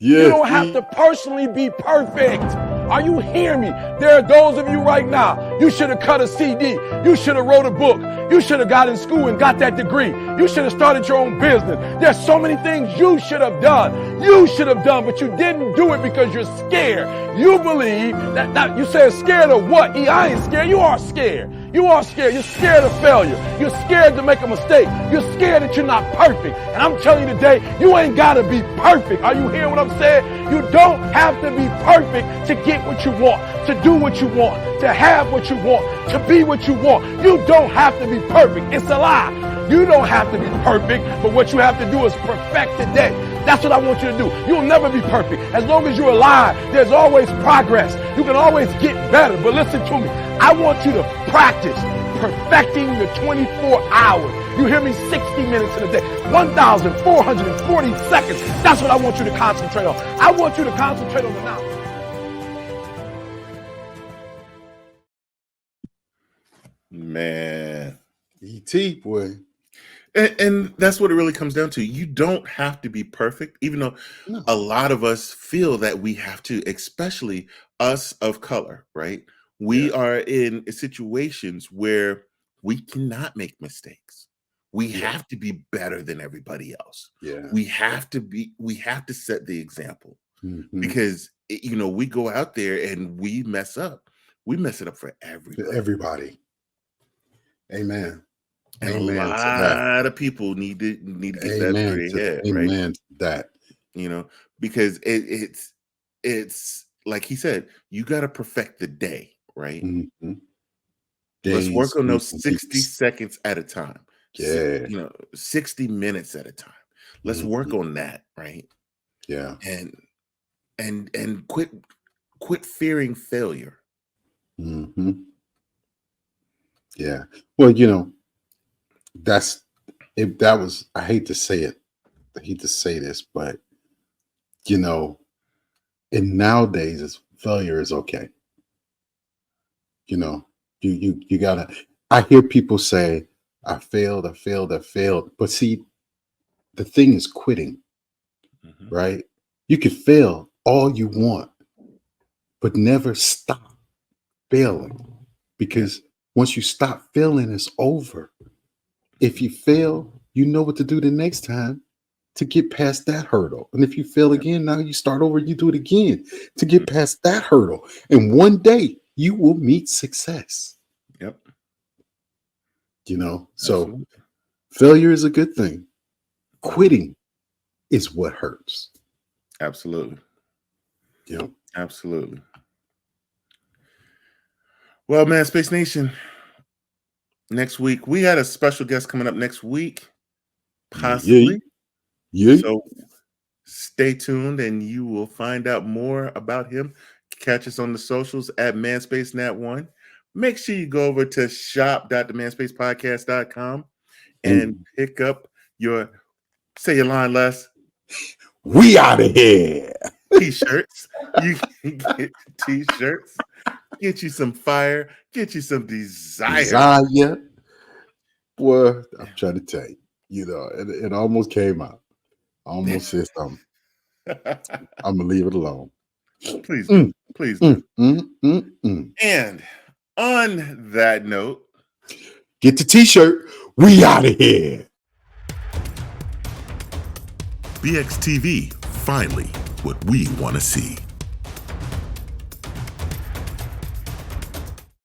Yes. You don't have to personally be perfect. Are you hearing me? There are those of you right now, you should have cut a CD. You should have wrote a book. You should have got in school and got that degree. You should have started your own business. There's so many things you should have done. You should have done, but you didn't do it because you're scared. You believe that you said scared of what? I ain't scared. You are scared. You are scared. You're scared of failure. You're scared to make a mistake. You're scared that you're not perfect. And I'm telling you today, you ain't got to be perfect. Are you hearing what I'm saying? You don't have to be perfect to get what you want, to do what you want, to have what you want, to be what you want. You don't have to be perfect. It's a lie. You don't have to be perfect, but what you have to do is perfect today. That's what I want you to do. You'll never be perfect. As long as you're alive, there's always progress. You can always get better. But listen to me. I want you to practice perfecting your 24 hours. You hear me? 60 minutes in a day. 1,440 seconds. That's what I want you to concentrate on. I want you to concentrate on the now. Man. ET, boy. And that's what it really comes down to. You don't have to be perfect, even though a lot of us feel that we have to, especially us of color, right? We are in situations where we cannot make mistakes. We have to be better than everybody else. We have to set the example because, we go out there and we mess up. We mess it up for everybody. Amen. And a lot of people need to get that through their head, right? Amen to that. Because it's like he said, you got to perfect the day, right? Let's work on those 60 seconds at a time. 60 minutes at a time. Let's work on that, right? Yeah. And quit fearing failure. Yeah. Well, I hate to say it. I hate to say this, but and nowadays failure is okay. You gotta, I hear people say, I failed. But see, the thing is quitting, right? You can fail all you want, but never stop failing, because once you stop failing, it's over. If you fail, you know what to do the next time to get past that hurdle. And if you fail again, now you start over, you do it again to get past that hurdle. And one day you will meet success. Yep. So Absolutely. Failure is a good thing. Quitting is what hurts. Absolutely. Yep. Absolutely. Well, man, Space Nation, next week, we had a special guest coming up next week, possibly. Yeah. So stay tuned and you will find out more about him. Catch us on the socials at ManSpaceNat1. Make sure you go over to shop.themanspacepodcast.com and pick up say your line, Les. We out of here. T-shirts. You can get T-shirts. Get you some fire. Get you some desire. Boy, I'm trying to tell you, it almost came out. I almost said something. I'm going to leave it alone. Please do. Please do. And on that note, get the T-shirt. We out of here. BXTV, finally, what we want to see.